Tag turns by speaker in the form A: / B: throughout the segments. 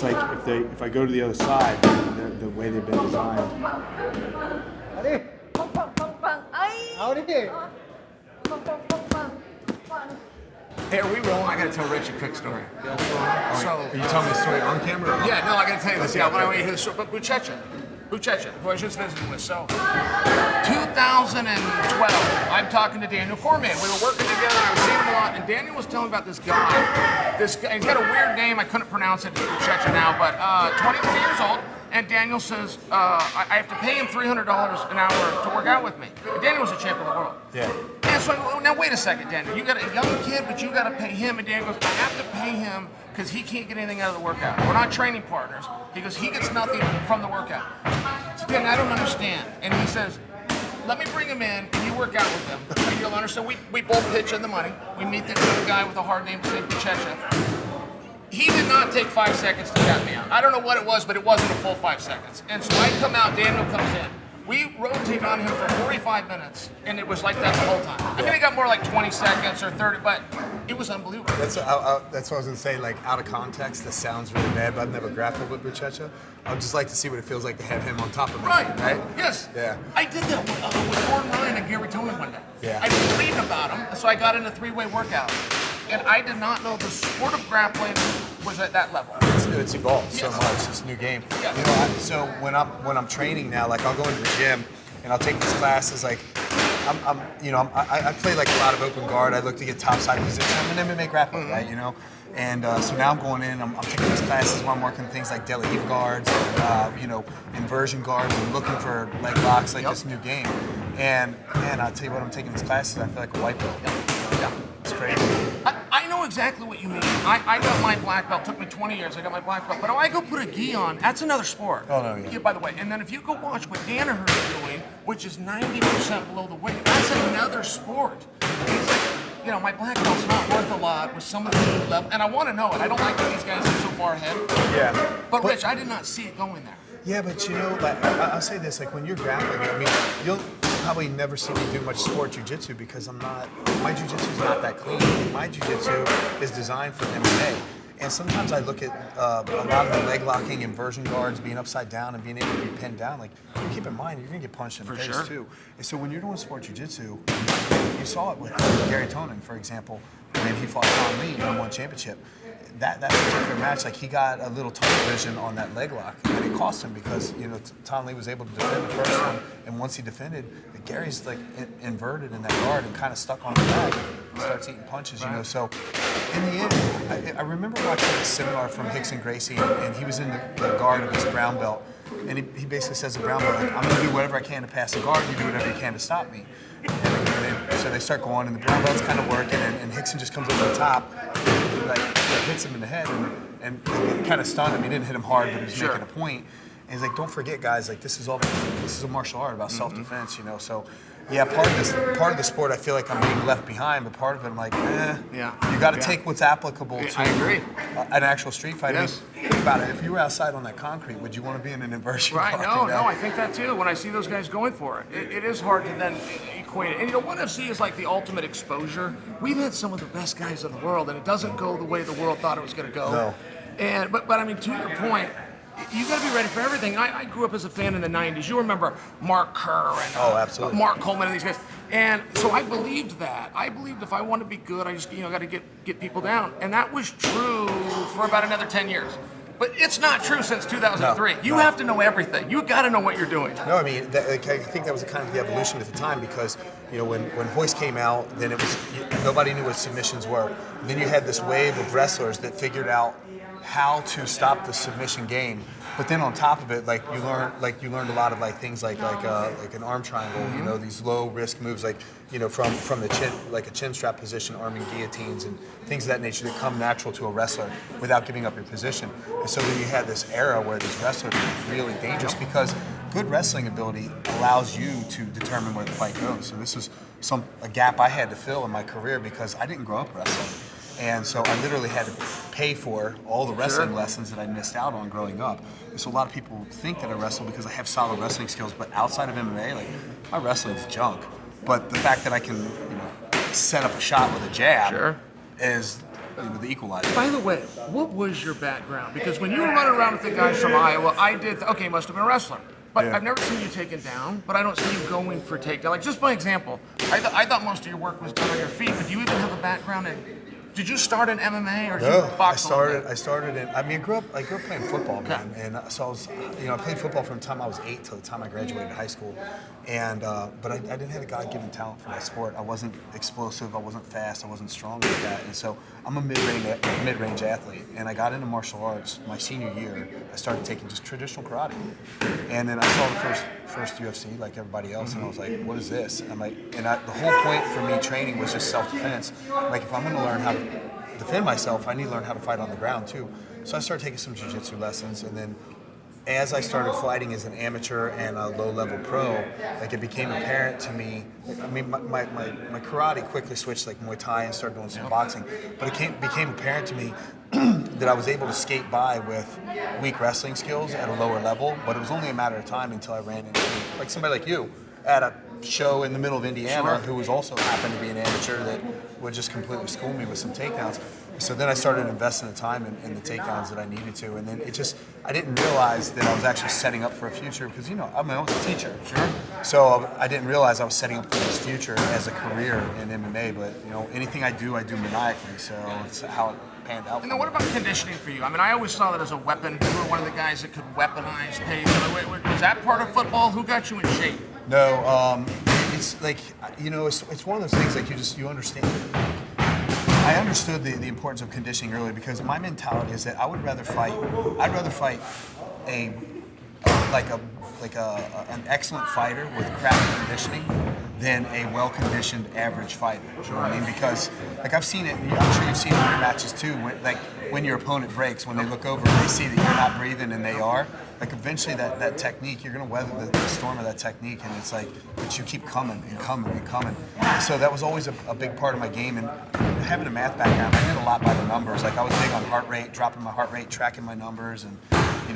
A: like if I go to the other side, the way they've been designed.
B: Hey, are we rolling? I gotta tell Rich a quick story.
C: So, are you telling me the story on camera? Or
B: yeah, no, I gotta tell you this. Yeah, when I went to the story, but Buchecha, who I was just visiting with. So, 2012, I'm talking to Daniel Cormier. We were working together. I was seeing him a lot, and Daniel was telling me about this guy. This guy, he's got a weird name. I couldn't pronounce it, Buchecha now, but 23 years old. And Daniel says, I have to pay him $300 an hour to work out with me. And Daniel was a champion of the world.
A: Yeah.
B: And so I go, now wait a second, Daniel. You got a young kid, but you got to pay him. And Daniel goes, I have to pay him because he can't get anything out of the workout. We're not training partners. He goes, he gets nothing from the workout. So Daniel, I don't understand. And he says, let me bring him in and you work out with him. And you'll understand. We both pitch in the money. We meet this other guy with a hard name, Sid Buchecha. He did not take 5 seconds to tap me out. I don't know what it was, but it wasn't a full 5 seconds. And so I come out, Daniel comes in. We rotate on him for 45 minutes, and it was like that the whole time. I mean, it got more like 20 seconds or 30, but it was unbelievable.
C: That's what I was going to say, like, out of context, this sounds really bad, but I've never grappled with Buchecha. I'd just like to see what it feels like to have him on top of me.
B: Right.
C: Yes. Yeah.
B: I did that with Gordon Ryan and Gary Tonin one day.
C: Yeah.
B: I was reading about him, so I got in a 3-way workout. And I did not know the sport of grappling was at that level.
C: It's evolved so much. It's a new game.
B: Yeah.
C: You know, so when I'm training now, like I'll go into the gym and I'll take these classes. Like I play like a lot of open guard. I look to get top side position. I'm an MMA grappler, right? You know. And so now I'm going in, I'm taking these classes where I'm working things like deli heave guards, inversion guards, and looking for leg locks, like this new game. And man, I'll tell you what, I'm taking these classes, I feel like a white belt. Yeah. It's crazy.
B: I know exactly what you mean. I got my black belt. It took me 20 years. I got my black belt. But if I go put a gi on, that's another sport.
C: Oh, no, yeah.
B: By the way. And then if you go watch what Danaher is doing, which is 90% below the weight, that's another sport. It's like, my black belt's not worth a lot with some of the level. And I want to know it. I don't like that these guys are so far ahead.
C: Yeah.
B: But Rich, I did not see it going there.
C: Yeah, but like, I'll say this, like when you're grappling, I mean, you'll probably never see me do much sport jiu-jitsu because my jiu-jitsu is not that clean. My jiu-jitsu is designed for MMA. And sometimes I look at a lot of the leg locking inversion guards being upside down and being able to be pinned down. Like, keep in mind, you're gonna get punched in the face too. And so when you're doing sport jiu-jitsu, you saw it with Gary Tonin, for example, when he fought Tom Lee in one championship. That particular match, like he got a little tunnel vision on that leg lock, and it cost him because Tom Lee was able to defend the first one, and once he defended, Gary's like inverted in that guard and kind of stuck on the back and starts eating punches, So in the end, I remember watching a seminar from Rickson Gracie, and he was in the guard of his brown belt, and he basically says to brown belt, like, I'm gonna do whatever I can to pass the guard, you do whatever you can to stop me. So they start going, and the brown belt's kind of working, and Rickson just comes over the top, like hits him in the head, and kind of stunned him. He didn't hit him hard, but he was making a point. And he's like, "Don't forget, guys. Like this is a martial art about self-defense, So, yeah, part of the sport, I feel like I'm being left behind, but part of it, I'm like, You got to take what's applicable to an actual street fight.
B: Yes.
C: I mean, think about it. If you were outside on that concrete, would you want to be in an inversion?
B: Right.
C: guard,
B: No, I think that too. When I see those guys going for it, it is hard to then equate it. And ONE FC is like the ultimate exposure. We've had some of the best guys in the world, and it doesn't go the way the world thought it was going to go.
C: No.
B: But I mean, to your point, you got to be ready for everything. I grew up as a fan in the 90s. You remember Mark Kerr and
C: absolutely.
B: Mark Coleman and these guys. And so I believed that. I believed if I wanted to be good, I just got to get people down. And that was true for about another 10 years. But it's not true since 2003. You have to know everything. You got to know what you're doing.
C: No, I mean, I think that was kind of the evolution at the time because, when Hoist came out, then it was nobody knew what submissions were. And then you had this wave of wrestlers that figured out how to stop the submission game. But then on top of it, you learned a lot of things like an arm triangle, these low risk moves from the chin, like a chin strap position, arming guillotines and things of that nature that come natural to a wrestler without giving up your position. And so then you had this era where these wrestlers were really dangerous because good wrestling ability allows you to determine where the fight goes. So this was a gap I had to fill in my career because I didn't grow up wrestling. And so I literally had to pay for all the wrestling lessons that I missed out on growing up. And so a lot of people think that I wrestle because I have solid wrestling skills, but outside of MMA, my wrestling's junk. But the fact that I can, set up a shot with a jab is the equalizer.
B: By the way, what was your background? Because when you were running around with the guys from Iowa, I did. Okay, you must have been a wrestler. But
A: Yeah.
B: I've never seen you taken down. But I don't see you going for takedown. Like just by example, I thought most of your work was done on your feet. But do you even have a background in? Did you start in MMA or did you box?
C: I started in. I mean, I grew up playing football, man, and so I was, I played football from the time I was 8 till the time I graduated high school, and but I didn't have a God-given talent for that sport. I wasn't explosive, I wasn't fast, I wasn't strong like that, and so I'm a mid-range athlete, and I got into martial arts my senior year. I started taking just traditional karate, and then I saw the first UFC like everybody else, and I was like, what is this? I'm like, the whole point for me training was just self-defense. Like if I'm going to learn how to defend myself, I need to learn how to fight on the ground too. So I started taking some jiu-jitsu lessons, and then as I started fighting as an amateur and a low-level pro, like it became apparent to me. I mean, my karate quickly switched like Muay Thai and started doing some boxing, but it became apparent to me that I was able to skate by with weak wrestling skills at a lower level. But it was only a matter of time until I ran into like somebody like you at a show in the middle of Indiana who was also happened to be an amateur that would just completely school me with some takedowns. So then I started investing the time in the takedowns that I needed to, and then I didn't realize that I was actually setting up for a future because I was a teacher. Sure. So I didn't realize I was setting up for this future as a career in MMA. But anything I do maniacally. So it's how it panned out.
B: And then what about conditioning for you? I mean, I always saw that as a weapon. You were one of the guys that could weaponize pace. Was that part of football? Who got you in shape?
C: No, it's like it's one of those things like you understand. I understood the importance of conditioning early because my mentality is that I'd rather fight an excellent fighter with crappy conditioning than a well-conditioned average fighter. You know what I mean? Because like I've seen it, I'm sure you've seen it in your matches too. When your opponent breaks, when they look over and they see that you're not breathing and they are, like eventually that technique, you're gonna weather the storm of that technique, and it's like, but you keep coming and coming and coming. So that was always a big part of my game, and having a math background, I did a lot by the numbers. Like I was big on heart rate, dropping my heart rate, tracking my numbers, and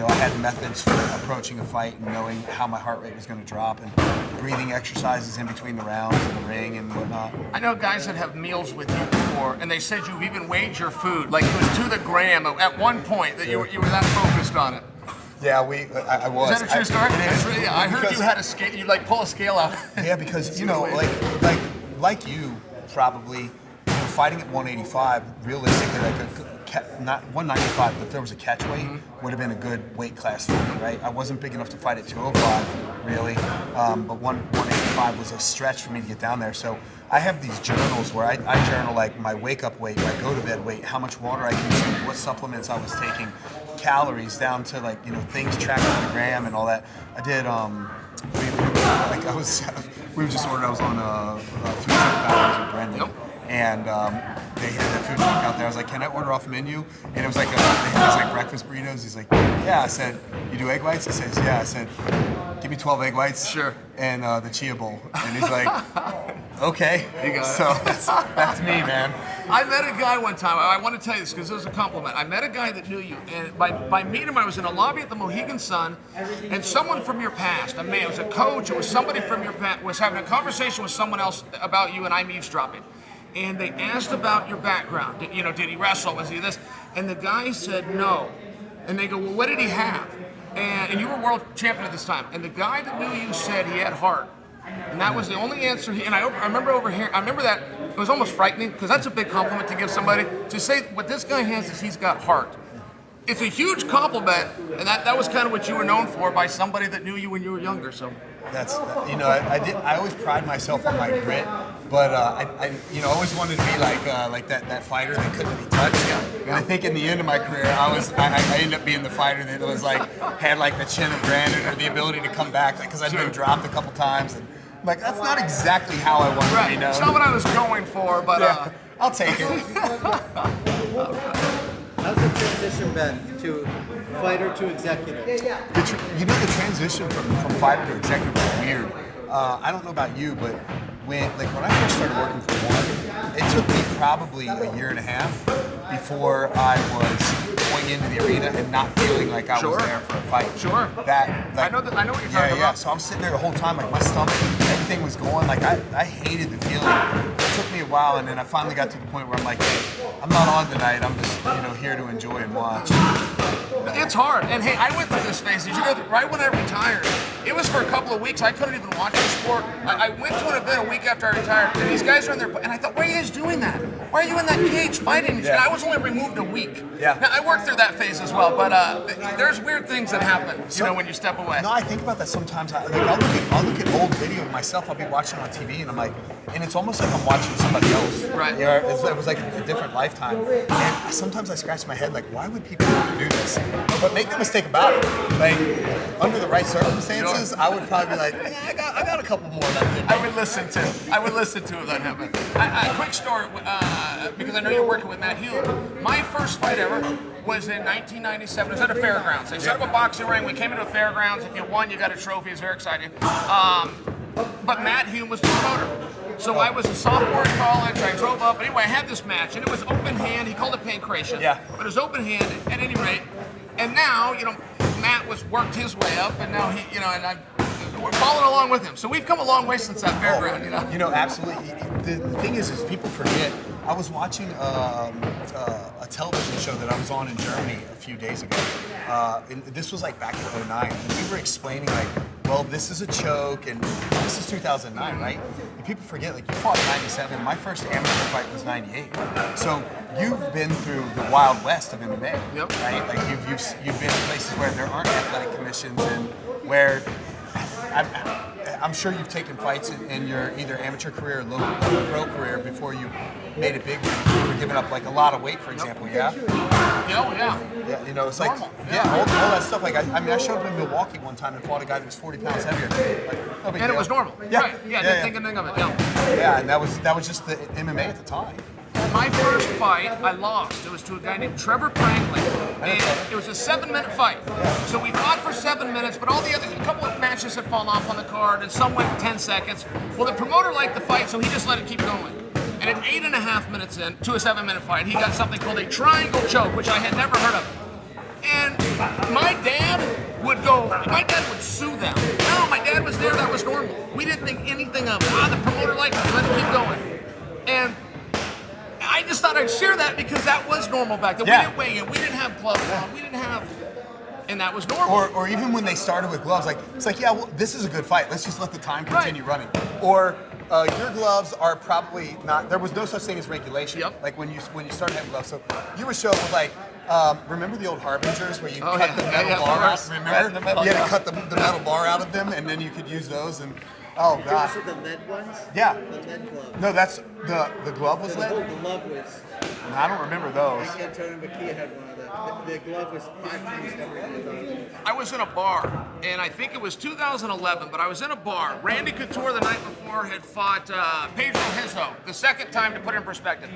C: I had methods for approaching a fight and knowing how my heart rate was going to drop, and breathing exercises in between the rounds in the ring and whatnot.
B: I know guys that have meals with you before, and they said you've even weighed your food, like it was to the gram at one point that you were that focused on it.
C: Yeah, I was.
B: Is that a true story? I heard you had a scale. You pull a scale out.
C: Yeah, because like you probably fighting at 185, realistically, not 195, but if there was a catch weight, would have been a good weight class for me, right? I wasn't big enough to fight at 205, really, but 185 was a stretch for me to get down there. So I have these journals where I journal like my wake-up weight, my go-to-bed weight, how much water I consumed, what supplements I was taking, calories down to things tracked on the gram and all that. I did we were just ordered. I was on food truck batteries with Brendan.
B: Nope.
C: And they had that food truck out there. I was like, can I order off menu? And it was like, they had these breakfast burritos. He's like, yeah. I said, you do egg whites? He says, yeah. I said, give me 12 egg whites.
B: Sure.
C: And the chia bowl. And he's like, okay.
B: You got it.
C: So that's me, man.
B: I met a guy one time. I want to tell you this because it was a compliment. I met a guy that knew you, and by meeting him, I was in a lobby at the Mohegan Sun, and someone from your past, it was a coach, it was somebody from your past, was having a conversation with someone else about you, and I'm eavesdropping. And they asked about your background. Did he wrestle? Was he this? And the guy said no. And they go, well, what did he have? And you were world champion at this time. And the guy that knew you said he had heart. And that was the only answer. I remember that. It was almost frightening because that's a big compliment to give somebody. To say what this guy has is he's got heart. It's a huge compliment, and that was kind of what you were known for by somebody that knew you when you were younger. So
C: that's I always pride myself on my grit, but I always wanted to be like that fighter that couldn't be touched. And I think in the end of my career, I ended up being the fighter that was had the chin of granite or the ability to come back because I'd been dropped a couple times, and I'm like, that's not exactly how I wanted to be known.
B: It's not what I was going for, but
C: yeah, I'll take it.
D: How's the transition been to fighter to executive?
C: The transition from fighter to executive is weird. I don't know about you, but when I first started working for one, it took me probably a year and a half before I was going into the arena and not feeling like I was there for a fight.
B: Sure.
C: I
B: know what you're talking about.
C: Yeah. So I'm sitting there the whole time, my stomach, everything was going. I hated the feeling of took me a while, and then I finally got to the point where I'm like, hey, I'm not on tonight. I'm just here to enjoy and watch.
B: It's hard. And hey, I went through this phase. Did you go through, right when I retired? It was for a couple of weeks. I couldn't even watch the sport. I went to an event a week after I retired, and these guys are in there, and I thought, why are you guys doing that? Why are you in that cage fighting?
C: Yeah.
B: And I was only removed a week.
C: Yeah.
B: Now, I worked through that phase as well, but there's weird things that happen, when you step away.
C: No, I think about that sometimes. I'll look at old video of myself. I'll be watching on TV, and I'm like, and it's almost like I'm watching somebody else.
B: Right.
C: It was like a different lifetime. And sometimes I scratch my head, like, why would people want to do this? But make no mistake about it. Like, under the right circumstances, I would probably be like, yeah, I got a couple more left in me.
B: I would listen to if that happened. Quick story, because I know you're working with Matt Hume. My first fight ever was in 1997. It was at a fairgrounds. They set up a boxing ring. We came into a fairgrounds. If you won, you got a trophy. It was very exciting. But Matt Hume was the promoter. So I was a sophomore in college. I drove up. Anyway, I had this match, and it was open hand. He called it pancreation.
C: Yeah.
B: But it was open hand at any rate. And now, Matt worked his way up, and now we're following along with him. So we've come a long way since that fairground,
C: Absolutely. The thing is people forget. I was watching a television show that I was on in Germany a few days ago. And this was like back in '09. And we were explaining like, well, this is a choke, and this is 2009, right? And people forget, like, you fought in '97. My first amateur fight was '98. So you've been through the Wild West of MMA,
B: Yep.
C: right? Like you've been in places where there aren't athletic commissions and where I'm sure you've taken fights in your either amateur career or local pro career before you made it big. You were giving up like a lot of weight, for example. Yeah.
B: Yeah.
C: Yeah. It's like
B: Normal.
C: all that stuff. Like I showed up in Milwaukee one time and fought a guy that was 40 pounds heavier than me. Like, no big
B: And it
C: deal.
B: was normal.
C: Yeah.
B: Right. Yeah. Didn't think anything of it. Yeah.
C: Yeah, and that was just the MMA at the time.
B: My first fight, I lost. It was to a guy named Trevor Prangley, and it was a 7-minute fight. So we fought for 7 minutes, but a couple of matches had fallen off on the card, and some went 10 seconds. Well, the promoter liked the fight, so he just let it keep going. And at 8.5 minutes in to a 7-minute fight, he got something called a triangle choke, which I had never heard of. And my dad would sue them. No, my dad was there, that was normal. We didn't think anything of it. The promoter liked it, let it keep going. And I just thought I'd share that because that was normal back then.
C: Yeah.
B: We didn't weigh in, we didn't have gloves on, and that was normal.
C: Or even when they started with gloves, like it's like, yeah, well, this is a good fight. Let's just let the time continue running. Or your gloves are probably not. There was no such thing as regulation.
B: Yep.
C: Like when you started having gloves, so you were showing with like. Remember the old Harbingers where you cut the metal bar out? Remember?
B: Right, the metal,
C: you had to cut the metal bar out of them, and then you could use those. And oh gosh.
D: Those are the lead ones?
C: Yeah.
D: The lead glove.
C: No, that's the glove was
D: The
C: lead.
D: glove was.
C: I don't remember those.
D: Antonio McKee had one of them. The glove was 5 times heavier than the other.
B: I was in a bar, and I think it was 2011, but I was in a bar. Randy Couture the night before had fought Pedro Hizzo, the second time, to put it in perspective.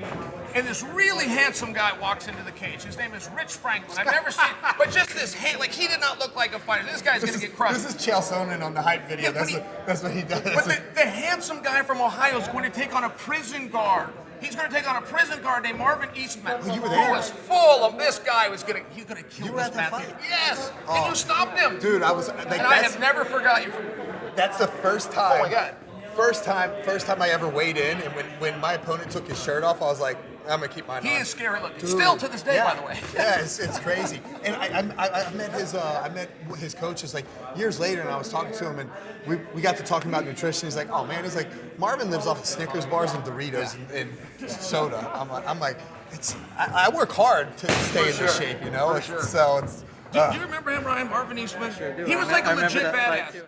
B: And this really handsome guy walks into the cage. His name is Rich Franklin. I've never seen, but just this he did not look like a fighter. This guy's going to get crushed.
C: This is Chael Sonnen on the hype video.
B: Yeah,
C: That's what he does.
B: But the handsome guy from Ohio is going to take on a prison guard. He's going to take on a prison guard named Marvin Eastman.
C: you were there?
B: Who was full of this guy he's going to kill
C: You were
B: this
C: at that
B: Matthew.
C: fight?
B: Yes, and you stopped him.
C: Dude, I was like,
B: And I have never forgot you.
C: That's the first time.
B: Oh my God.
C: First time I ever weighed in, and when my opponent took his shirt off, I was like, I'm gonna keep mine on.
B: He is scary looking.
C: Dude.
B: Still to this day,
C: Yeah.
B: by the way.
C: Yeah, it's crazy. And I met his coaches like years later, and I was talking to him, and we got to talking about nutrition. He's like, oh man, he's like, Marvin lives off of Snickers bars and Doritos and soda. I'm like, I work hard to stay in this shape,
B: For sure.
C: So it's.
B: Do you remember him, Ryan? Marvin Eastman?
D: Sure do.
B: He was
D: I
B: like a
D: remember
B: legit
D: that fight,
B: badass.
D: too.